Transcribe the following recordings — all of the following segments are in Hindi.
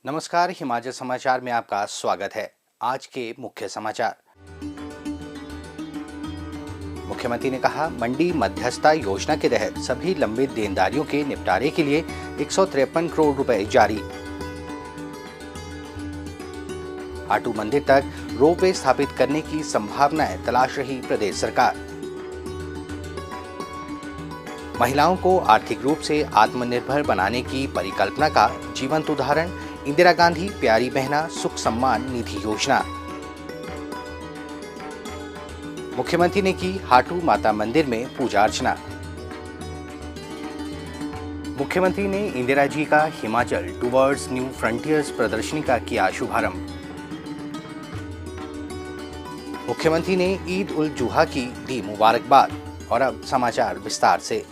नमस्कार, हिमाचल समाचार में आपका स्वागत है। आज के मुख्य समाचार। मुख्यमंत्री ने कहा, मंडी मध्यस्थता योजना के तहत सभी लंबित देनदारियों के निपटारे के लिए 153 करोड़ रुपए जारी। हाटू मंदिर तक रोपवे स्थापित करने की संभावनाएं तलाश रही प्रदेश सरकार। महिलाओं को आर्थिक रूप से आत्मनिर्भर बनाने की परिकल्पना का जीवंत उदाहरण इंदिरा गांधी प्यारी बहना सुख सम्मान निधि योजना। मुख्यमंत्री ने की हाटू माता मंदिर में पूजा अर्चना। मुख्यमंत्री ने इंदिरा जी का हिमाचल टुवर्ड्स न्यू फ्रंटियर्स प्रदर्शनी का किया शुभारंभ। मुख्यमंत्री ने ईद उल जुहा की दी मुबारकबाद। और अब समाचार विस्तार से।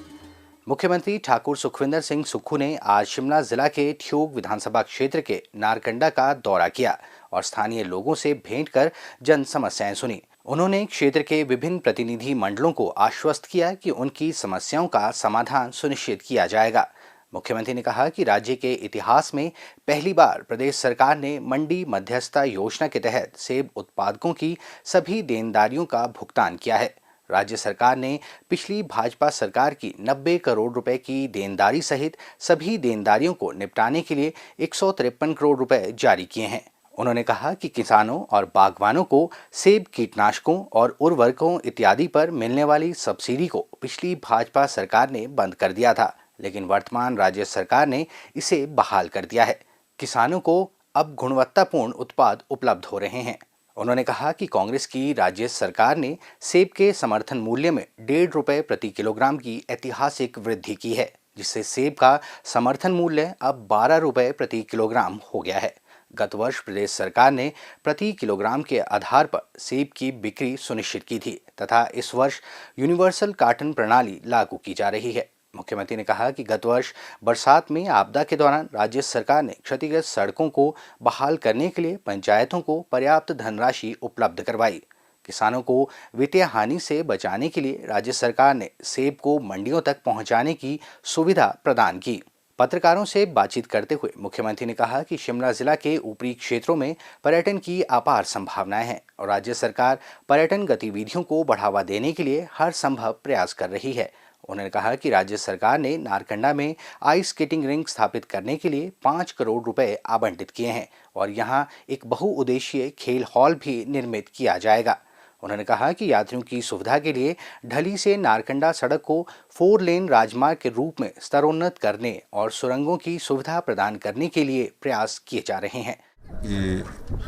मुख्यमंत्री ठाकुर सुखविंदर सिंह सुक्खू ने आज शिमला जिला के ठियोग विधानसभा क्षेत्र के नारकंडा का दौरा किया और स्थानीय लोगों से भेंट कर जन समस्याएं सुनी। उन्होंने क्षेत्र के विभिन्न प्रतिनिधि मंडलों को आश्वस्त किया कि उनकी समस्याओं का समाधान सुनिश्चित किया जाएगा। मुख्यमंत्री ने कहा कि राज्य के इतिहास में पहली बार प्रदेश सरकार ने मंडी मध्यस्थता योजना के तहत सेब उत्पादकों की सभी देनदारियों का भुगतान किया है। राज्य सरकार ने पिछली भाजपा सरकार की 90 करोड़ रुपए की देनदारी सहित सभी देनदारियों को निपटाने के लिए 153 करोड़ रुपए जारी किए हैं। उन्होंने कहा कि किसानों और बागवानों को सेब कीटनाशकों और उर्वरकों इत्यादि पर मिलने वाली सब्सिडी को पिछली भाजपा सरकार ने बंद कर दिया था, लेकिन वर्तमान राज्य सरकार ने इसे बहाल कर दिया है। किसानों को अब गुणवत्तापूर्ण उत्पाद उपलब्ध हो रहे हैं। उन्होंने कहा कि कांग्रेस की राज्य सरकार ने सेब के समर्थन मूल्य में 1.5 रुपए प्रति किलोग्राम की ऐतिहासिक वृद्धि की है, जिससे सेब का समर्थन मूल्य अब 12 रुपए प्रति किलोग्राम हो गया है। गत वर्ष प्रदेश सरकार ने प्रति किलोग्राम के आधार पर सेब की बिक्री सुनिश्चित की थी तथा इस वर्ष यूनिवर्सल कार्टन प्रणाली लागू की जा रही है। मुख्यमंत्री ने कहा कि गत वर्ष बरसात में आपदा के दौरान राज्य सरकार ने क्षतिग्रस्त सड़कों को बहाल करने के लिए पंचायतों को पर्याप्त धनराशि उपलब्ध करवाई। किसानों को वित्तीय हानि से बचाने के लिए राज्य सरकार ने सेब को मंडियों तक पहुंचाने की सुविधा प्रदान की। पत्रकारों से बातचीत करते हुए मुख्यमंत्री ने कहा कि शिमला जिला के ऊपरी क्षेत्रों में पर्यटन की अपार संभावनाएं हैं और राज्य सरकार पर्यटन गतिविधियों को बढ़ावा देने के लिए हर संभव प्रयास कर रही है। उन्होंने कहा कि राज्य सरकार ने नारकंडा में आइस स्केटिंग रिंक स्थापित करने के लिए 5 करोड़ रुपए आवंटित किए हैं और यहां एक बहुउद्देशीय खेल हॉल भी निर्मित किया जाएगा। उन्होंने कहा कि यात्रियों की सुविधा के लिए ढली से नारकंडा सड़क को 4 लेन राजमार्ग के रूप में स्तरोन्नत करने और सुरंगों की सुविधा प्रदान करने के लिए प्रयास किए जा रहे हैं। ये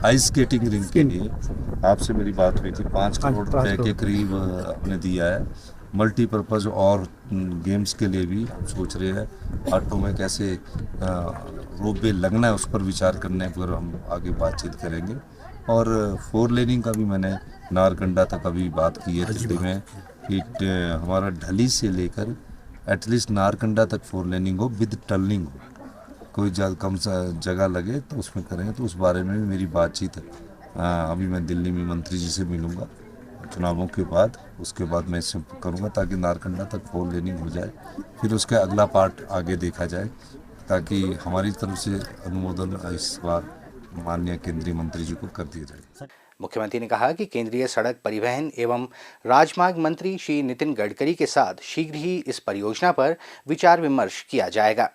आइस स्केटिंग रिंक के लिए आपसे मेरी बात हुई थी, 5 करोड़ रुपए के करीब आपने दिया है। मल्टीपर्पज़ और गेम्स के लिए भी हम सोच रहे हैं। ऑटो में कैसे रोपवे लगना है उस पर विचार करने पर हम आगे बातचीत करेंगे। और 4 लेनिंग का भी मैंने नारकंडा तक अभी बात की है दिल्ली में कि हमारा ढली से लेकर एटलीस्ट नारकंडा तक 4 लेनिंग हो विद टर्निंग हो। कोई कम सा जगह लगे तो उसमें करें, तो उस बारे में भी मेरी बातचीत है। अभी मैं दिल्ली में मंत्री जी से मिलूँगा चुनावों के बाद, उसके बाद मैं इससे करूँगा ताकि नारकंडा तक 4 लेनिंग हो जाए। फिर उसका अगला पार्ट आगे देखा जाए ताकि हमारी तरफ से अनुमोदन इस बार माननीय केंद्रीय मंत्री जी को कर दिया जाए। मुख्यमंत्री ने कहा कि केंद्रीय सड़क परिवहन एवं राजमार्ग मंत्री श्री नितिन गडकरी के साथ शीघ्र ही इस परियोजना पर विचार विमर्श किया जाएगा।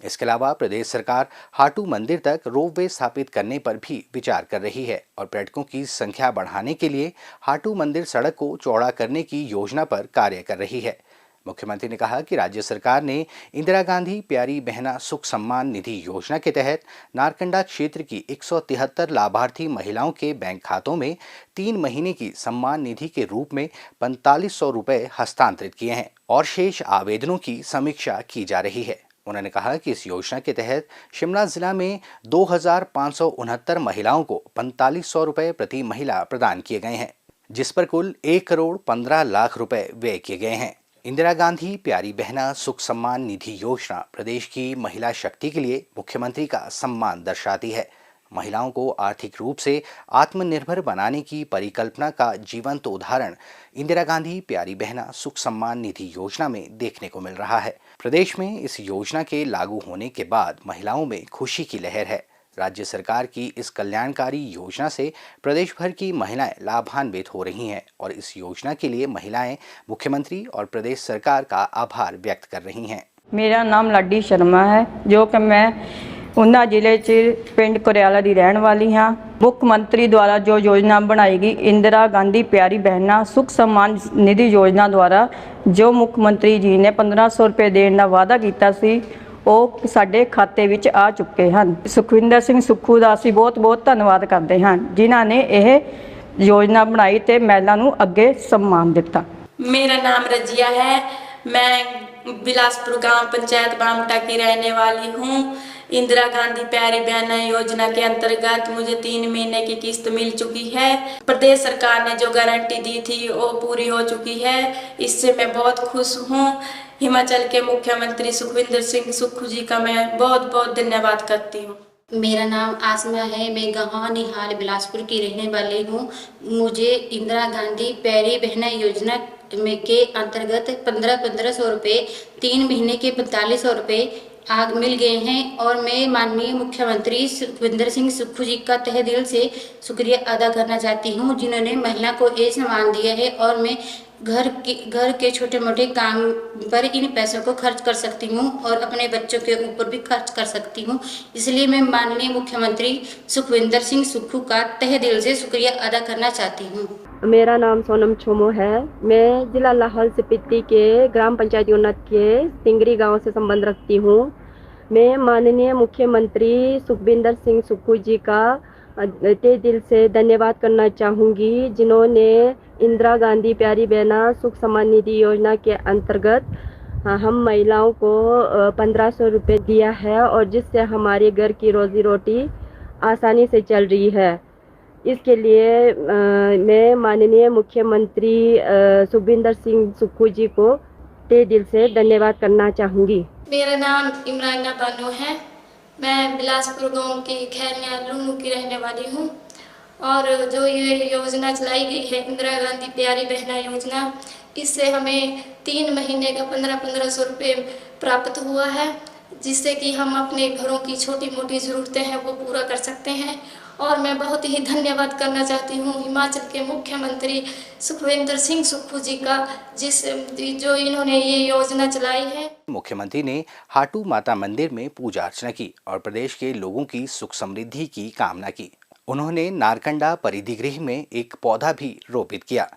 इसके अलावा प्रदेश सरकार हाटू मंदिर तक रोपवे स्थापित करने पर भी विचार कर रही है और पर्यटकों की संख्या बढ़ाने के लिए हाटू मंदिर सड़क को चौड़ा करने की योजना पर कार्य कर रही है। मुख्यमंत्री ने कहा कि राज्य सरकार ने इंदिरा गांधी प्यारी बहना सुख सम्मान निधि योजना के तहत नारकंडा क्षेत्र की 173 लाभार्थी महिलाओं के बैंक खातों में 3 महीने की सम्मान निधि के रूप में 4500 रुपए हस्तांतरित किए हैं और शेष आवेदनों की समीक्षा की जा रही है। उन्होंने कहा कि इस योजना के तहत शिमला जिला में 2569 महिलाओं को 4500 रुपए प्रति महिला प्रदान किए गए हैं, जिस पर कुल 1 करोड़ 15 लाख रुपए व्यय किए गए हैं। इंदिरा गांधी प्यारी बहना सुख सम्मान निधि योजना प्रदेश की महिला शक्ति के लिए मुख्यमंत्री का सम्मान दर्शाती है। महिलाओं को आर्थिक रूप से आत्मनिर्भर बनाने की परिकल्पना का जीवंत उदाहरण इंदिरा गांधी प्यारी बहना सुख सम्मान निधि योजना में देखने को मिल रहा है। प्रदेश में इस योजना के लागू होने के बाद महिलाओं में खुशी की लहर है। राज्य सरकार की इस कल्याणकारी योजना से प्रदेश भर की महिलाएं लाभान्वित हो रही हैं और इस योजना के लिए महिलाएं मुख्यमंत्री और प्रदेश सरकार का आभार व्यक्त कर रही हैं। मेरा नाम लाडी शर्मा है, जो कि मैं ऊना जिले च पिंड कुरियाला की रहने वाली हाँ। मुख्यमंत्री द्वारा जो योजना बनाई गई इंदिरा गांधी प्यारी बहना सुख सम्मान निधि योजना द्वारा जो मुख्यमंत्री जी ने 1500 रुपये देने का वादा किया सी ਉਹ ਸਾਡੇ ਖਾਤੇ ਵਿੱਚ ਆ ਚੁੱਕੇ ਹਨ। ਸੁਖਵਿੰਦਰ ਸਿੰਘ ਸੁੱਖੂ ਦਾ ਅਸੀਂ ਬਹੁਤ-ਬਹੁਤ ਧੰਨਵਾਦ ਕਰਦੇ ਹਾਂ ਜਿਨ੍ਹਾਂ ਨੇ ਇਹ योजना बनाई ਤੇ ਮਹਿਲਾ ਨੂੰ ਅੱਗੇ सम्मान ਦਿੱਤਾ। मेरा नाम रजिया है, मैं बिलासपुर गांव पंचायत बामटा की रहने वाली हूँ। इंदिरा गांधी प्यारी बहना योजना के अंतर्गत मुझे 3 महीने की किस्त मिल चुकी है। प्रदेश सरकार ने जो गारंटी दी थी वो पूरी हो चुकी है, इससे मैं बहुत खुश हूँ। हिमाचल के मुख्यमंत्री सुखविंदर सिंह सुक्खू जी का मैं बहुत बहुत धन्यवाद करती हूँ। मेरा नाम आसमा है, मैं गाँव निहाल बिलासपुर की रहने वाली हूँ। मुझे इंदिरा गांधी प्यारी बहना योजना में के अंतर्गत 1500 रुपये 3 महीने के 4500 रुपये आग मिल गए हैं और मैं माननीय मुख्यमंत्री सुखविंदर सिंह सुक्खू जी का तहे दिल से शुक्रिया अदा करना चाहती हूँ जिन्होंने महिला को ये सम्मान दिया है और मैं घर के छोटे मोटे काम पर इन पैसों को खर्च कर सकती हूँ और अपने बच्चों के ऊपर भी खर्च कर सकती हूँ। इसलिए मैं माननीय मुख्यमंत्री सुखविंदर सिंह सुक्खू का तहे दिल से शुक्रिया अदा करना चाहती हूँ। मेरा नाम सोनम छोमो है, मैं जिला लाहौल स्पीति के ग्राम पंचायत यूनिट के सिंगरी गांव से संबंध रखती हूँ। मैं माननीय मुख्यमंत्री सुखविंदर सिंह सुक्खू जी का तहे दिल से धन्यवाद करना चाहूँगी जिन्होंने इंदिरा गांधी प्यारी बहना सुख सम्मान निधि योजना के अंतर्गत हम महिलाओं को 1500 रुपये दिया है और जिससे हमारे घर की रोजी रोटी आसानी से चल रही है। इसके लिए मैं माननीय मुख्यमंत्री सुखविंदर सिंह सुक्खू जी को तहे दिल से धन्यवाद करना चाहूँगी। मेरा नाम इमराना बानो है, मैं बिलासपुर गांव की खैरिया लुनू की रहने वाली हूँ और जो ये योजना चलाई गई है इंदिरा गांधी प्यारी बहना योजना, इससे हमें 3 महीने का 1500 रुपये प्राप्त हुआ है जिससे कि हम अपने घरों की छोटी मोटी ज़रूरतें हैं वो पूरा कर सकते हैं। और मैं बहुत ही धन्यवाद करना चाहती हूँ हिमाचल के मुख्यमंत्री सुखविंदर सिंह सुक्खू जी का जो इन्होंने ये योजना चलाई है। मुख्यमंत्री ने हाटू माता मंदिर में पूजा अर्चना की और प्रदेश के लोगों की सुख समृद्धि की कामना की। उन्होंने नारकंडा परिधिगृह में एक पौधा भी रोपित किया।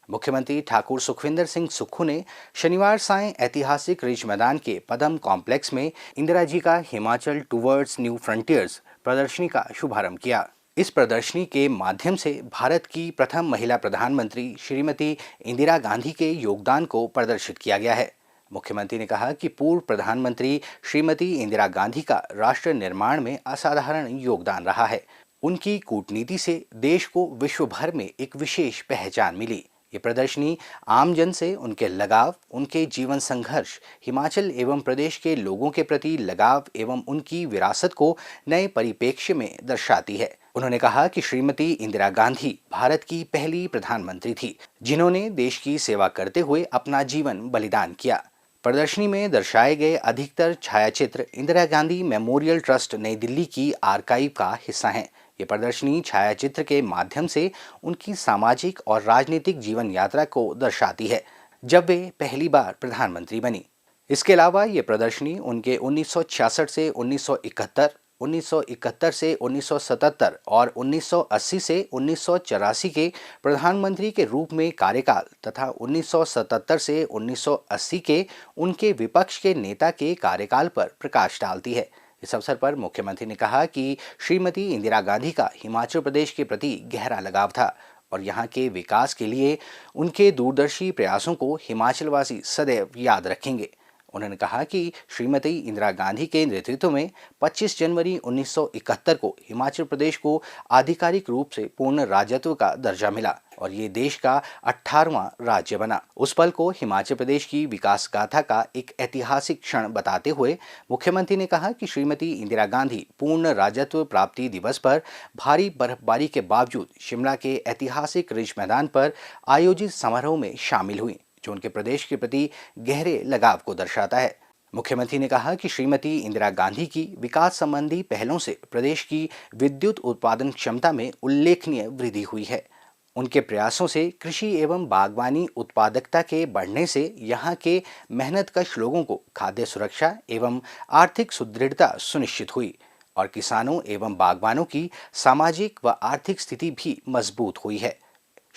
मुख्यमंत्री ठाकुर सुखविंदर सिंह सुक्खू ने शनिवार सायं ऐतिहासिक रिज मैदान के पदम कॉम्प्लेक्स में इंदिरा जी का हिमाचल टूवर्ड्स न्यू फ्रंटियर्स प्रदर्शनी का शुभारंभ किया। इस प्रदर्शनी के माध्यम से भारत की प्रथम महिला प्रधानमंत्री श्रीमती इंदिरा गांधी के योगदान को प्रदर्शित किया गया है। मुख्यमंत्री ने कहा कि पूर्व प्रधानमंत्री श्रीमती इंदिरा गांधी का राष्ट्र निर्माण में असाधारण योगदान रहा है। उनकी कूटनीति से देश को विश्व भर में एक विशेष पहचान मिली। ये प्रदर्शनी आमजन से उनके लगाव, उनके जीवन संघर्ष, हिमाचल एवं प्रदेश के लोगों के प्रति लगाव एवं उनकी विरासत को नए परिप्रेक्ष्य में दर्शाती है। उन्होंने कहा कि श्रीमती इंदिरा गांधी भारत की पहली प्रधानमंत्री थी जिन्होंने देश की सेवा करते हुए अपना जीवन बलिदान किया। प्रदर्शनी में दर्शाए गए अधिकतर छायाचित्र इंदिरा गांधी मेमोरियल ट्रस्ट नई दिल्ली की आर्काइव का हिस्सा हैं। ये प्रदर्शनी छायाचित्र के माध्यम से उनकी सामाजिक और राजनीतिक जीवन यात्रा को दर्शाती है जब वे पहली बार प्रधानमंत्री बनी। इसके अलावा ये प्रदर्शनी उनके 1966 से 1971, 1971 से 1977 और 1980 से 1984 के प्रधानमंत्री के रूप में कार्यकाल तथा 1977 से 1980 के उनके विपक्ष के नेता के कार्यकाल पर प्रकाश डालती है। इस अवसर पर मुख्यमंत्री ने कहा कि श्रीमती इंदिरा गांधी का हिमाचल प्रदेश के प्रति गहरा लगाव था और यहाँ के विकास के लिए उनके दूरदर्शी प्रयासों को हिमाचलवासी सदैव याद रखेंगे। उन्होंने कहा कि श्रीमती इंदिरा गांधी के नेतृत्व में 25 जनवरी 1971 को हिमाचल प्रदेश को आधिकारिक रूप से पूर्ण राज्यत्व का दर्जा मिला और ये देश का 18वां राज्य बना। उस पल को हिमाचल प्रदेश की विकास गाथा का एक ऐतिहासिक क्षण बताते हुए मुख्यमंत्री ने कहा कि श्रीमती इंदिरा गांधी पूर्ण राज्यत्व प्राप्ति दिवस पर भारी बर्फबारी के बावजूद शिमला के ऐतिहासिक रिज मैदान पर आयोजित समारोह में शामिल हुई जो उनके प्रदेश के प्रति गहरे लगाव को दर्शाता है। मुख्यमंत्री ने कहा कि श्रीमती इंदिरा गांधी की विकास संबंधी पहलों से प्रदेश की विद्युत उत्पादन क्षमता में उल्लेखनीय वृद्धि हुई है। उनके प्रयासों से कृषि एवं बागवानी उत्पादकता के बढ़ने से यहाँ के मेहनतकश लोगों को खाद्य सुरक्षा एवं आर्थिक सुदृढ़ता सुनिश्चित हुई और किसानों एवं बागवानों की सामाजिक व आर्थिक स्थिति भी मजबूत हुई है।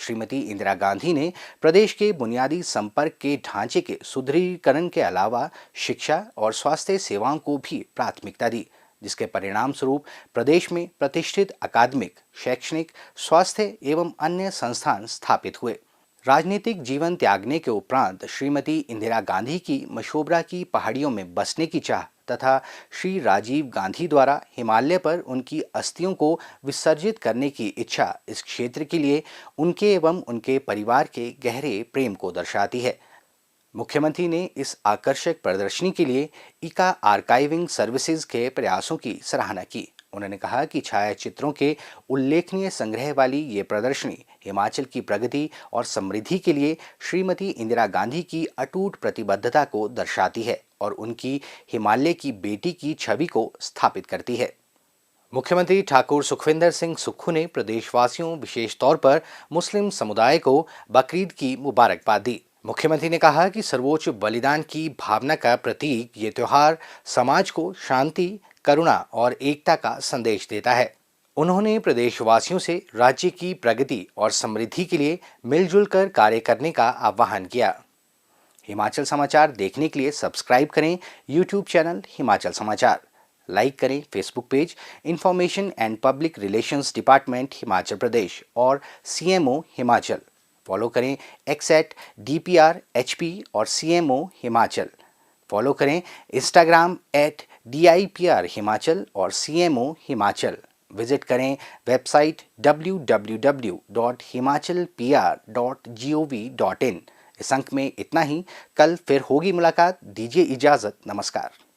श्रीमती इंदिरा गांधी ने प्रदेश के बुनियादी संपर्क के ढांचे के सुदृढ़ीकरण के अलावा शिक्षा और स्वास्थ्य सेवाओं को भी प्राथमिकता दी, जिसके परिणाम स्वरूप प्रदेश में प्रतिष्ठित अकादमिक, शैक्षणिक, स्वास्थ्य एवं अन्य संस्थान स्थापित हुए। राजनीतिक जीवन त्यागने के उपरांत श्रीमती इंदिरा गांधी की मशोबरा की पहाड़ियों में बसने की चाह तथा श्री राजीव गांधी द्वारा हिमालय पर उनकी अस्थियों को विसर्जित करने की इच्छा इस क्षेत्र के लिए उनके एवं उनके परिवार के गहरे प्रेम को दर्शाती है। मुख्यमंत्री ने इस आकर्षक प्रदर्शनी के लिए इका आर्काइविंग सर्विसेज के प्रयासों की सराहना की। उन्होंने कहा कि छायाचित्रों के उल्लेखनीय संग्रह वाली ये प्रदर्शनी हिमाचल की प्रगति और समृद्धि के लिए श्रीमती इंदिरा गांधी की अटूट प्रतिबद्धता को दर्शाती है और उनकी हिमालय की बेटी की छवि को स्थापित करती है। मुख्यमंत्री ठाकुर सुखविंदर सिंह सुक्खू ने प्रदेशवासियों, विशेष तौर पर मुस्लिम समुदाय को बकरीद की मुबारकबाद दी। मुख्यमंत्री ने कहा कि सर्वोच्च बलिदान की भावना का प्रतीक ये त्योहार समाज को शांति, करुणा और एकता का संदेश देता है। उन्होंने प्रदेशवासियों से राज्य की प्रगति और समृद्धि के लिए मिलजुल कर कार्य करने का आह्वान किया। हिमाचल समाचार देखने के लिए सब्सक्राइब करें यूट्यूब चैनल हिमाचल समाचार, लाइक करें Facebook page information and public relations department Himachal Pradesh और CMO हिमाचल, फॉलो करें @DPRHP और CMO हिमाचल, फॉलो करें इंस्टाग्राम @DIPR हिमाचल और CMO हिमाचल, विजिट करें वेबसाइट www.himachalpr.gov.in। इस अंक में इतना ही। कल फिर होगी मुलाकात। दीजिए इजाजत। नमस्कार।